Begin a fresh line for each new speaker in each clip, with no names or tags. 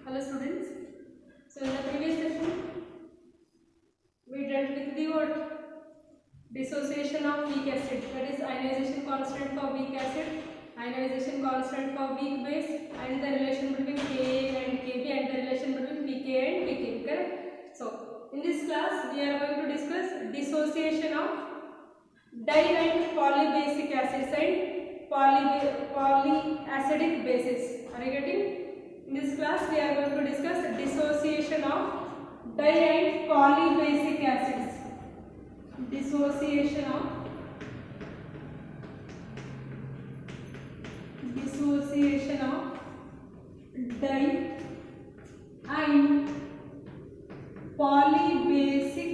Hello students. So in the previous session we dealt with the what? Dissociation of weak acid, that is ionization constant for weak acid, ionization constant for weak base, and the relation between Ka and Kb and the relation between pK and pK. Correct? So in this class we are going to discuss dissociation of di and polybasic acids and polyacidic bases. Are you getting? In this class we are going to discuss dissociation of di and polybasic acids. Dissociation of di and polybasic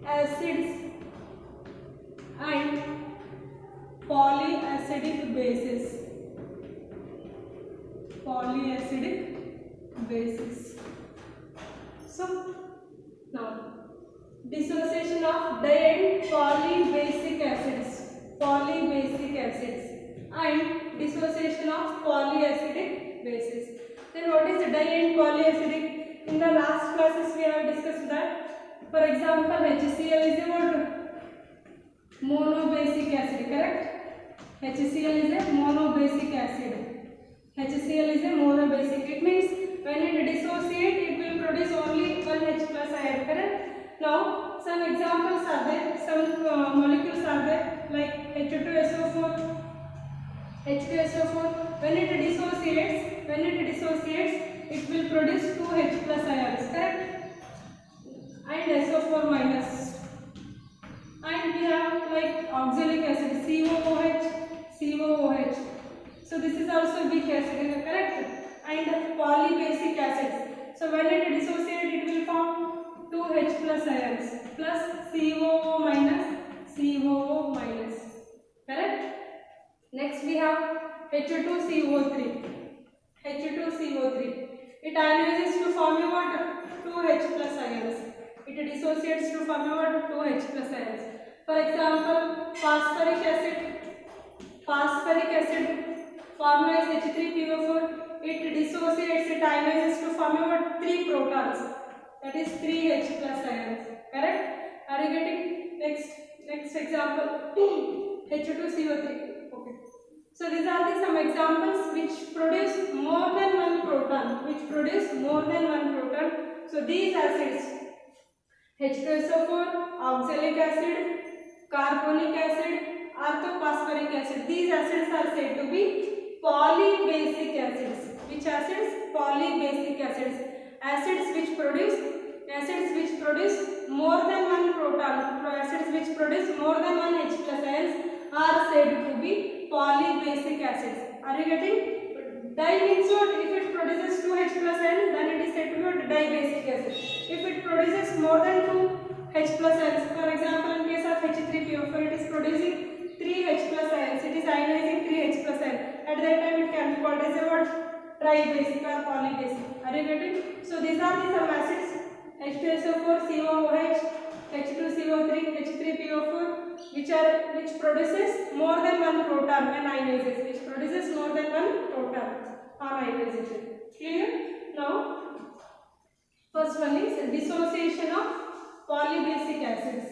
acids and polyacidic bases. So now dissociation of di and polybasic acids and dissociation of polyacidic bases. Then what is di and polyacidic? In the last classes we have discussed that, for example, HCl is a what? Monobasic acid, correct? HCl is a monobasic acid. It means when it dissociates, it will produce only one H plus ion, correct? Now, some examples are there, some molecules are there, like H2SO4. When it dissociates, it will produce two H plus ions, correct? And SO4 minus. And we have like oxalic acid, COOH. So this is also weak acid, correct? And polybasic acids. So when it dissociates, it will form two H plus ions plus COO minus, correct? Next we have H2CO3. It ionizes to form a what? Two H plus ions. It dissociates to form a what? Two H plus ions. For example, phosphoric acid formed as H3PO4. It dissociates, it ionizes to form a what? Three protons. That is three H plus ions. Correct? Are you getting? Next example, H2CO3. Okay. So these are some examples which produce more than one proton. So these acids, H2SO4, oxalic acid, carbonic acid, orthophosphoric acid. These acids are said to be polybasic acids. Which acids? Polybasic acids. Acids which produce more than one proton. Acids which produce more than one H plus ions are said to be polybasic acids. Are you getting? Di means what? If it produces two H plus ions, then it is said to be what? Dibasic acid. If it produces more than two H plus ions, for example, in case of H3PO4, it is producing 3 H plus ions. It is ionizing 3 H plus ions. At that time, it can be called as a what? Tribasic or polybasic. Are you getting? So these are the some acids: H2SO4, COOH, H2CO3, H3PO4, which produces more than one proton when ionizes. Which produces more than one proton on ionization. Clear? Now, first one is dissociation of polybasic acids.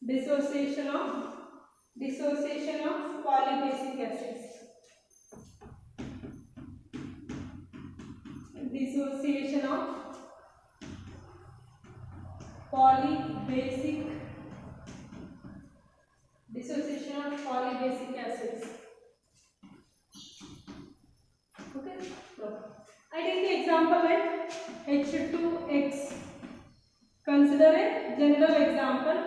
Dissociation of polybasic acids. Dissociation of polybasic acids. Okay. So, I take the example like H2X. Consider a general example.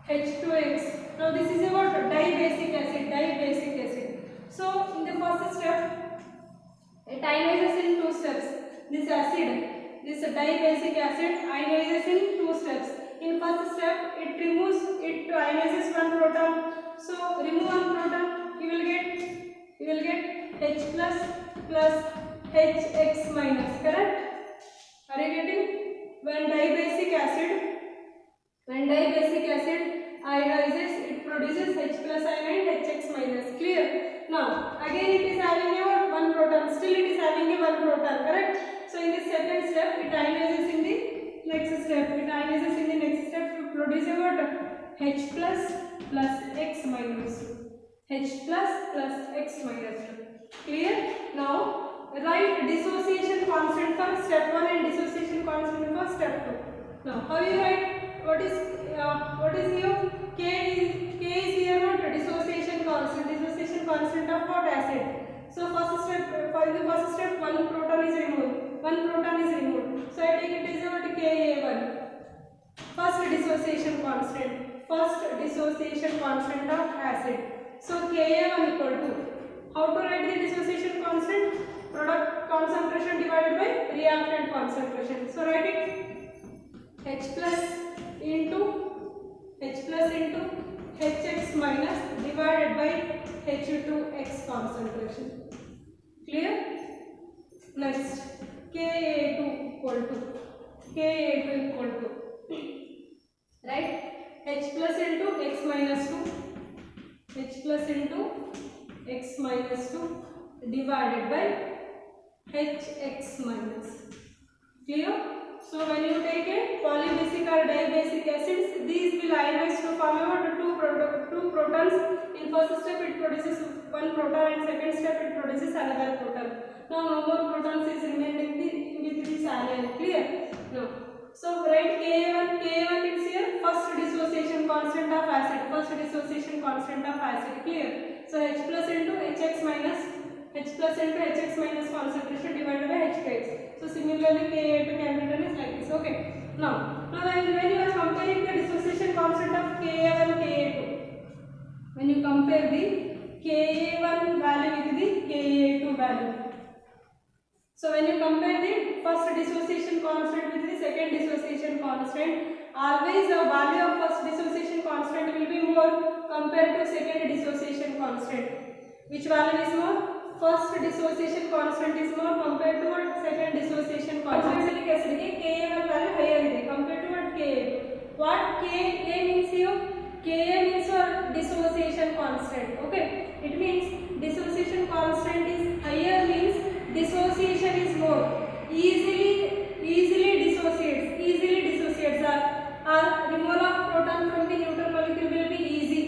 H2X. Now this is a what? Dibasic acid. So in the first step, it ionizes in two steps. This dibasic acid ionizes in two steps. In first step, it ionizes one proton. So remove one proton, you will get H plus HX minus, correct? Are you getting? When dibasic acid ionizes, it produces H plus ion and HX minus. Clear? Now again it is having a what? One proton. Still it is having a one proton. Correct? So in the second step it ionizes in the next step. It ionizes in the next step to produce a what? H plus X minus 2. H plus X minus 2. Clear? Now write dissociation constant for step 1 and dissociation constant for step 2. Now how you write? What is here? K is here what? Dissociation constant of what acid? So first step, for the first step one proton is removed. So I take it as what? Ka1. First dissociation constant of acid. So Ka1 equal to, how to write the dissociation constant? Product concentration divided by reactant concentration. So write it H plus into Hx minus divided by H2X concentration. Clear? Next, Ka2 equal to right, H plus into X minus 2 divided by Hx minus. Clear? So when you take a polybasic or dibasic acids, these will ionize to form two protons. In first step it produces one proton, and second step it produces another proton. Now no more protons is remaining with this anion. Clear? No. So write Ka1 is here first dissociation constant of acid. Clear? So H plus into Hx minus concentration divided by H2X. So similarly Ka2 can be written as like this. Okay. Now when you are comparing the dissociation constant of Ka1 Ka2, when you compare the Ka1 value with the Ka2 value. So when you compare the first dissociation constant with the second dissociation constant, always the value of first dissociation constant will be more compared to second dissociation constant. Which value is more? First dissociation constant is more compared to what? Second dissociation constant. Carboxylic acid ke Ka1 value higher is compared to what? Ka2. What Ka means here? Ka means your dissociation constant. Okay. It means dissociation constant is higher means dissociation is more. Easily dissociates or removal of proton from the neutral molecule will be easy.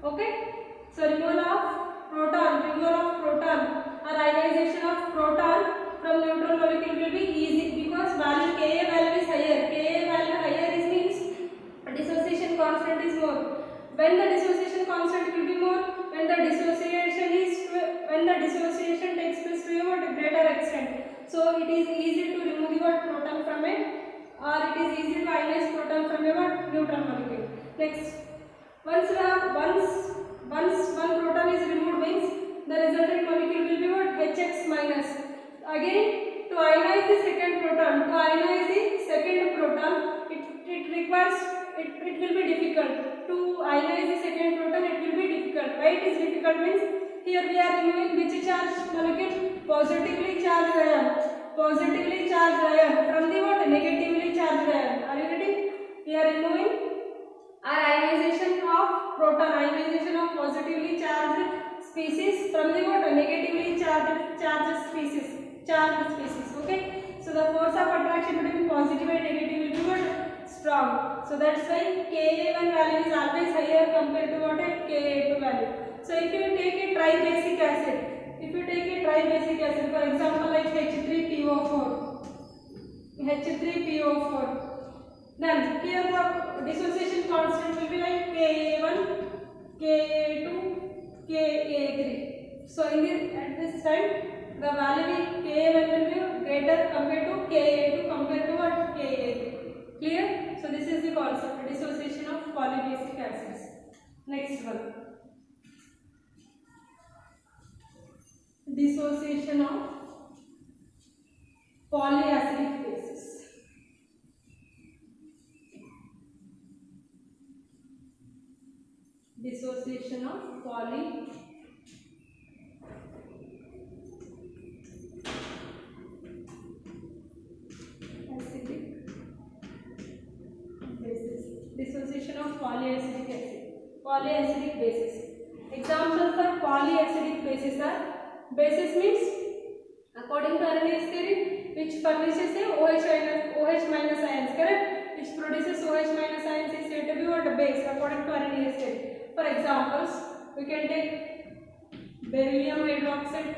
Okay. So removal of proton or ionization of proton from neutral molecule will be easy because value Ka value is higher. Ka value higher is means dissociation constant is more. When the dissociation constant will be more, when the dissociation takes place to a greater extent. So it is easy to remove the proton from it, or it is easy to ionize proton from a neutral molecule. Next, once one proton is removed means the resultant molecule will be what? Hx minus. Again, to ionize the second proton, it requires, it will be difficult. To ionize the second proton, it will be difficult. Why it is difficult means, here we are removing which charge molecule? Positively charged ion from the what? Negatively charged ion. Are you getting? We are removing our ionization of proton, ionization of positively charged species from the what? Negatively charged species. Okay. So the force of attraction between positive and negative will be what? Strong. So that's why Ka1 value is always higher compared to what? Ka2 value. So if you take a tribasic acid, for example like H3PO4, then here the dissociation constant will be like Ka1, Ka2, Ka3. So at this time the value Ka1 will be greater compared to Ka2 compared to what? Ka3. Clear? So this is the concept, dissociation of polybasic acids. Next one, dissociation of polyacidic bases. Dissociation of polyacidic bases. Dissociation of polyacidic polyacidic bases. Examples for polyacidic bases are, bases means according to Arrhenius theory, which furnishes a OH minus ions, correct? Which produces OH minus ions is said to be what? A base according to Arrhenius theory. For examples, we can take beryllium hydroxide.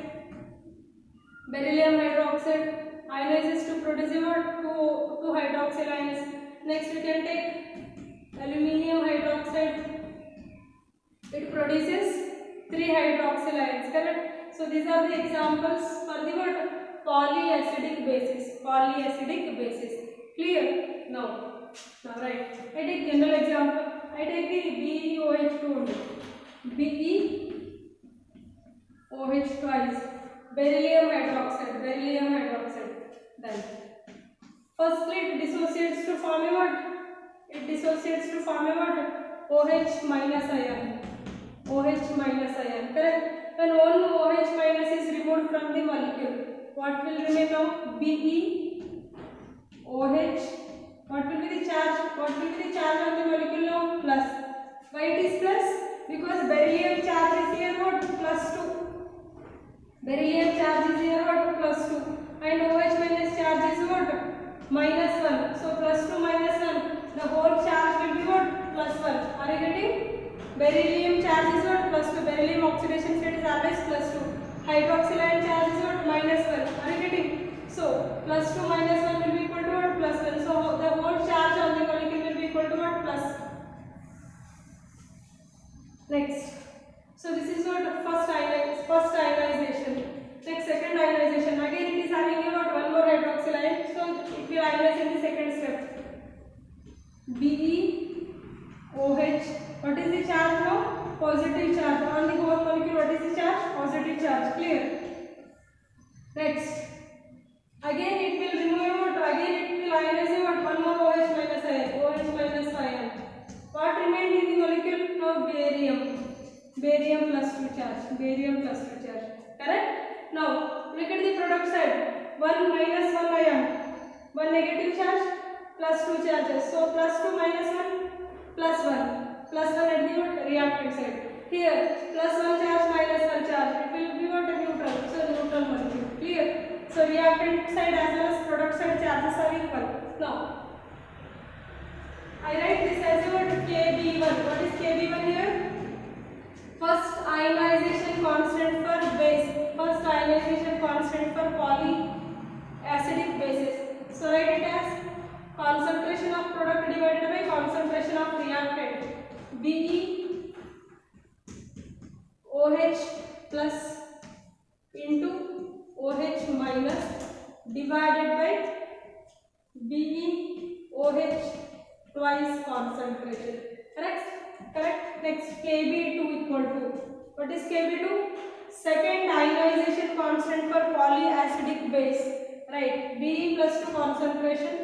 Beryllium hydroxide ionizes to produce what? Two hydroxyl ions. Next we can take aluminium hydroxide. It produces 3 hydroxyl ions, correct? So these are the examples for the what? Polyacidic bases. Polyacidic bases. Clear? Now right. I take general example. I take the BeOH2 only. BeOH twice. Beryllium hydroxide. Beryllium hydroxide. Then firstly it dissociates to form a what? It dissociates to form a what? OH minus ion. OH minus ion, correct? When one OH minus is removed from the molecule, what will remain now? BeOH. What will be the charge? What will be the charge on the molecule now? Plus. Why it is plus? Because beryllium charge is here what? Plus 2. Beryllium charge is here what? Plus 2. And OH minus charge is what? Minus 1. So plus 2 minus 1. The whole charge will be what? Plus 1. Are you getting? Beryllium charge is what? Plus 2. Beryllium oxidation state is always plus 2. Hydroxyl ion charge is what? Minus 1. Are you getting? So plus 2 minus 1 will be equal to what? Plus 1. So the whole charge on the molecule will be equal to what? Plus. Next. So this is what? First ionization. Next, second ionization. Again it is having what? One more hydroxyl ion. So it will ionize in the second step. BeOH. What is the charge now? Positive charge. On the whole molecule, what is the charge? Positive charge. Clear? Next. Again it will remove what? Again it will ionize what? One more OH minus ion. OH minus ion. What remained in the molecule? Now barium. Barium plus 2 charge. Barium plus 2 charge. Correct? Now look at the product side. 1 minus 1 ion. 1 negative charge plus 2 charges. So plus 2 minus 1 plus 1. Plus 1 at the reactant side. Here plus 1 charge minus 1 charge. It will be what? A neutral. So neutral molecule. Clear? So reactant side as well as product side charges are equal. Now I write this as what? Kb1. What is Kb1 here? First ionization constant for base. First ionization constant for polyacidic bases. So write it as concentration of product divided by concentration of reactant. BeOH plus into OH minus divided by BeOH twice concentration. Correct? Next, Kb2 equal to, what is Kb2? Second ionization constant for polyacidic base. Right, Be plus 2 concentration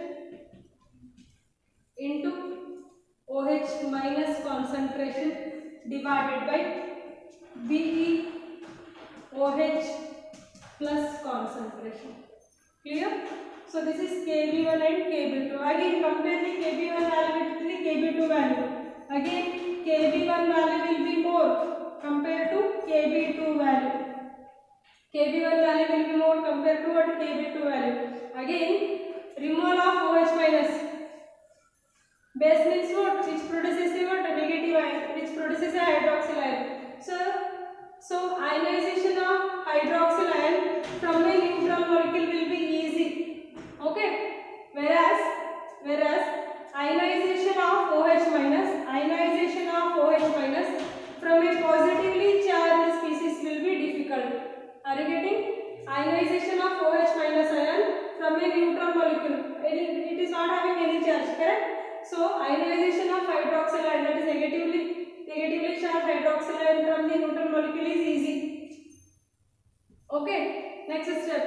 into OH minus concentration divided by BeOH plus concentration. Clear? So this is Kb1 and Kb2. Again compare the Kb1 value with the Kb2 value. Again Kb1 value will be more compared to Kb2 value. Kb1 value will be more compared to what? Kb2 value. Again removal of OH minus. Base means what? Which produces a what? Negative ion, which produces a hydroxyl ion. So ionization of hydroxyl ion from a neutral molecule will be easy. Okay. Whereas ionization of OH minus from a positively charged species will be difficult. Are you getting? Ionization of OH minus ion from a neutral molecule. It is not having any charge, correct? So ionization of hydroxyl ion, that is negatively charged hydroxyl ion from the neutral molecule is easy. Okay. Next step.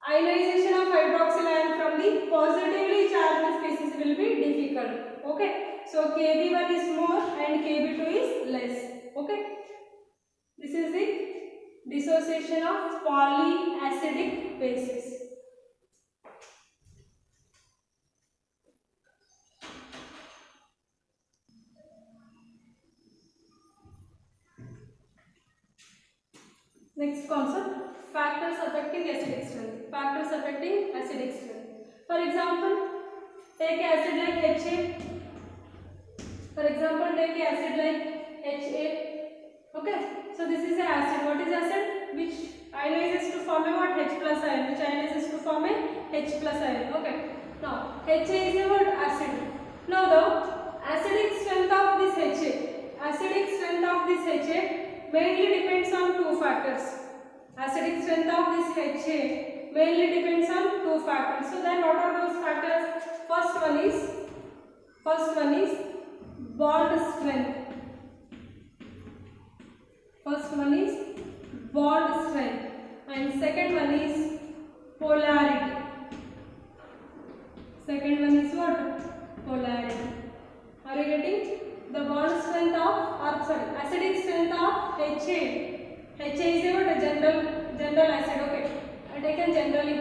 Ionization of hydroxyl ion from the positively charged species will be difficult. Okay. So Kb1 is more and Kb2 is less. Okay. This is the dissociation of polyacidic bases. Next concept, factors affecting acidic strength. Factors affecting acidic strength. For example, take acid like HA. For example, take acid like HA. Okay. So this is an acid. What is acid? Which ionizes to form a what? H plus ion. Which ionizes to form a H plus ion. Okay. Now HA is a what? Acid. Now the acidic strength of this HA. Acidic strength of this HA mainly depends on two factors. Acidic strength of this HA mainly depends on two factors. So then what are those factors? First one is bond strength. First one is bond strength and second one is polarity. Second one is what? Polarity. Are you getting? The bond strength of, acidic strength of HA. HA is what? A general acid. Okay. Taken generally.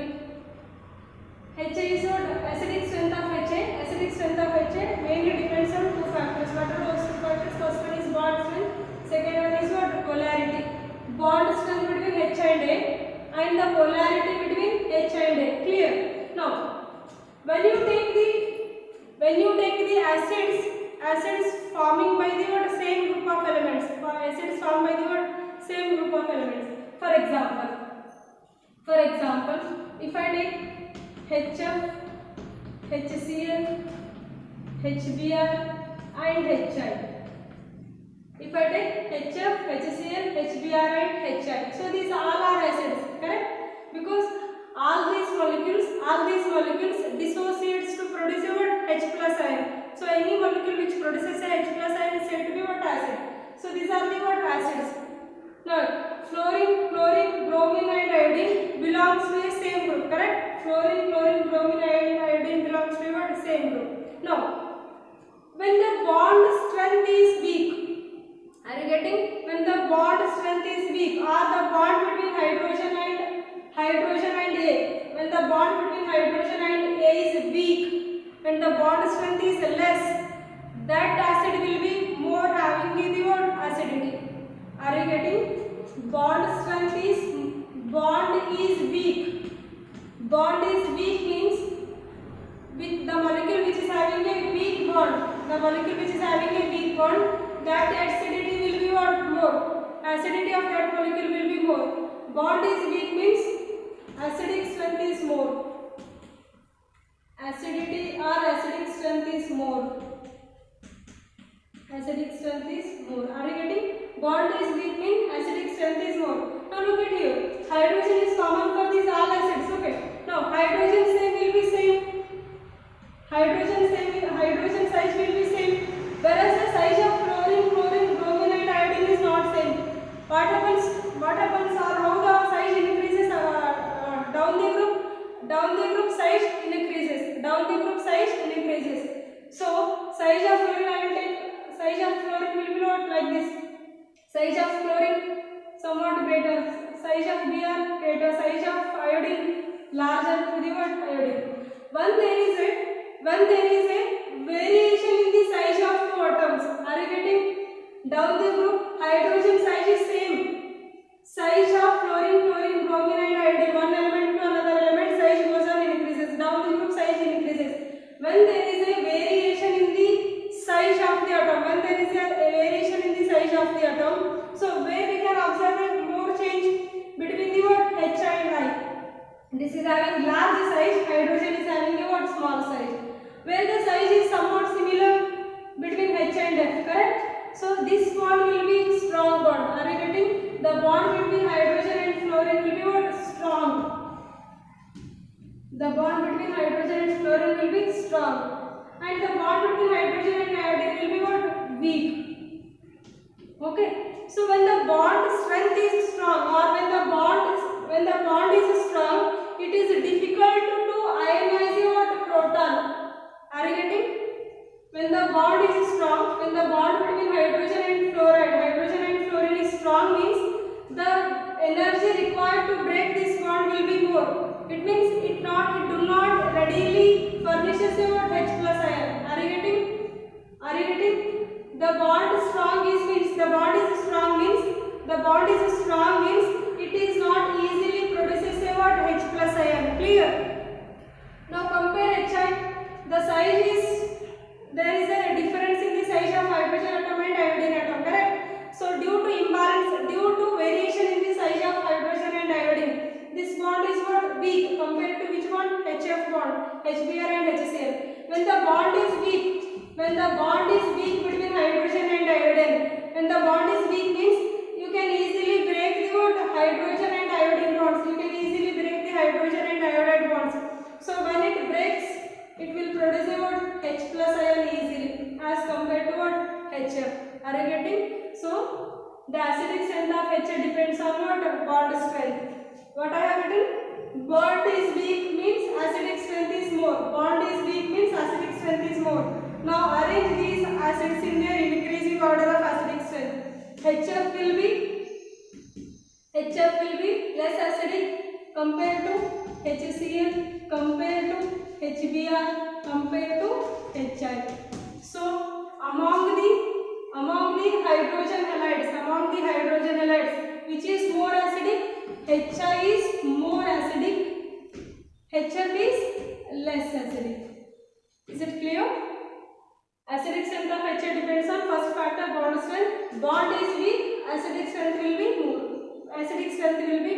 HA is what? Acidic strength of HA. Acidic strength of HA mainly depends on two factors. What are those two factors? First one is bond strength. Second one is what? Polarity. Bond strength between H and A and the polarity between H and A. Clear? Now, when you take the acids forming by the what? Same group of elements. Acids formed by the what? Same group of elements. For example, if I take HF, HCl, HBr and HI. If I take HF, HCl, HBr and HI. So these all are acids, correct? Because all these molecules dissociates to produce a what? H plus ion. So any molecule which produces a H plus ion is said to be what? Acid. So these are the what? Acids. Now fluorine, bromine and iodine belongs to a same group, correct? Fluorine, bromine and iodine belongs to what? Same group. Now when the bond strength is weak, are you getting? When the bond strength is weak, or the bond between hydrogen and A, when the bond between hydrogen and A is weak, when the bond strength is less, that acid will be more having the what? Acidity. Are you getting? Bond is weak. Bond is weak means with the molecule which is having a weak bond, that acidity will be what? More. Acidity of that molecule will be more. Bond is weak means acidic strength is more. Acidity or acidic strength is more. Acidic strength is more. Are you getting? Bond is weak means acidic strength is more. Now look at here. Hydrogen is common for these all acids. Okay. Now hydrogen will be same. Hydrogen size will be same. Whereas the size of fluorine, bromine and iodine is not same. What happens or how the size increases down the group size increases. So size of fluorine will be not like this. Size of fluorine somewhat greater. Size of Br greater. Size of iodine larger to the what? Iodine. When there is a variation in the size of two atoms, are you getting? Down the group, hydrogen size is same. Size of fluorine, bromine and iodine, one element to another element, size goes on increases. Down the group, size increases. When there is a variation in the size of the atom, so where we can observe a more change between the what? H and I. This is having large size, hydrogen is having a what? Small size. Where the size is somewhat similar between H and F, correct? So this bond will be strong bond. Are you getting? The bond between hydrogen and fluorine will be what? Strong. The bond between hydrogen and fluorine will be strong. And the bond between hydrogen and iodine will be what? Weak. Okay. So when the bond strength is strong, or when the bond is strong, it is difficult to ionize what? Proton. Are you getting? When the bond is strong, when the bond between hydrogen and fluorine is strong, means the energy required to break this bond will be more. It means it do not readily furnishes a what? H plus ion. Are you getting? The bond is strong means it it is not easily produces a what? H plus ion. Clear? Now compare HI. The size is, there is a difference in the size of hydrogen atom and iodine atom, correct? So due to imbalance, due to variation in the size of hydrogen and iodine, this bond is what? Weak compared to which bond? HF bond, HBr and HCl. When the bond is weak, when the bond is weak between hydrogen and iodine, when the bond is weak means you can easily break the what? Hydrogen and iodine bonds. You can easily break the hydrogen and iodide bonds. So when it breaks, it will produce a what? H plus ion easily as compared to what? HF. Are you getting? So the acidic strength of H depends on what? Bond strength. What I have written? Bond is weak means acidic strength is more. Bond is weak means acidic strength is more. Now arrange these acids in their increasing order of acidic strength. HF will be less acidic compared to HCl, compared to HBr, compared to HI. So among the hydrogen halides, which is more acidic? HI is more acidic, HF is less acidic. Is it clear? Acidic strength of H depends on first factor, bond strength. Bond is weak, acidic strength will be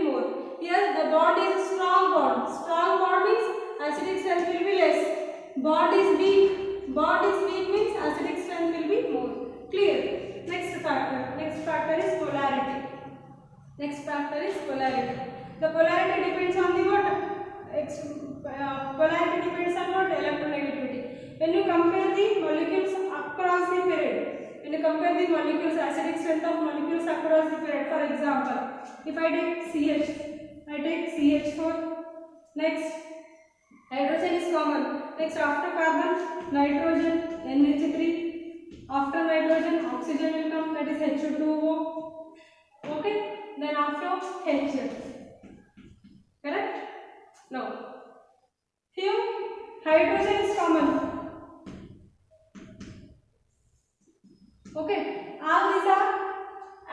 more. Here the bond is strong bond. Strong bond means acidic strength will be less. Bond is weak means acidic strength will be more. Clear? Next factor is polarity. The polarity depends on the what? Polarity depends on what? Electronegativity. When you compare the molecules across the period, acidic strength of molecules across the period, for example, if I take CH4, next hydrogen is common, next after carbon, nitrogen, NH3, after nitrogen, oxygen will come, that is H2O, okay, then after HF, correct? Now, here hydrogen is common. Okay, all these are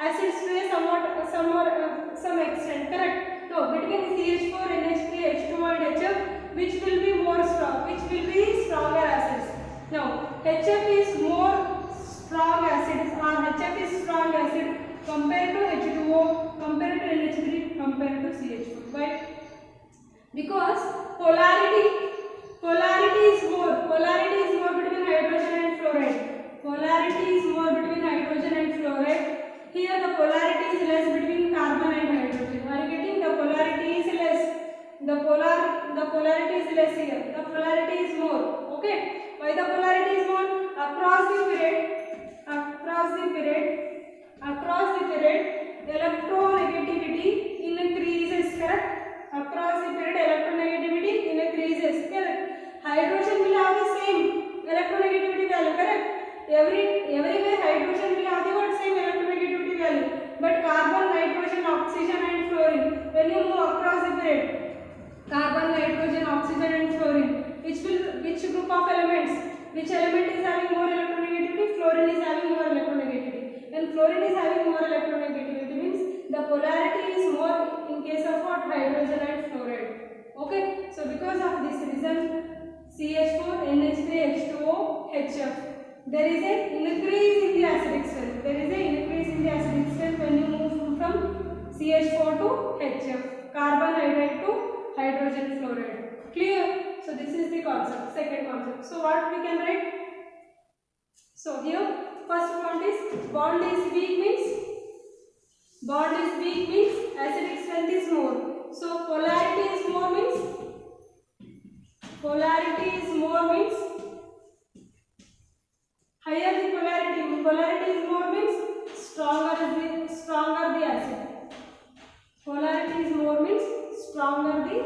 acids to some extent, correct? No, between CH4, NH3, H2O and HF, which will be more strong? Which will be stronger acids? Now, HF is more strong acid, HF is strong acid compared to H2O, compared to NH3, compared to CH4. Why? Because polarity is more between hydrogen and fluoride. Here the polarity is less between carbon and hydrogen. Are you getting? The polarity is less. The polarity is less here. The polarity is more. Okay. Why the polarity is more? Across the period, electronegativity increases. Correct? Across the period, electronegativity increases. Correct? Hydrogen will have the same electronegativity value. Correct? Everywhere hydrogen will have the same electronegativity value, but carbon, nitrogen, oxygen and fluorine, when you move across the period, carbon, nitrogen, oxygen and fluorine, which group of elements, which element is having more electronegativity? Fluorine is having more electronegativity. When fluorine is having more electronegativity means the polarity is more in case of what? Hydrogen and fluoride. Okay, so because of this reason, CH4, NH3, H2O, HF, there is an increase in the acidic strength. When you move from CH4 to HF, carbon iodide to hydrogen fluoride. Clear? So this is the concept, second concept. So what we can write? So here first bond is weak means acidic strength is more. So polarity is more means higher the polarity is more means stronger the acid. Polarity is more means stronger the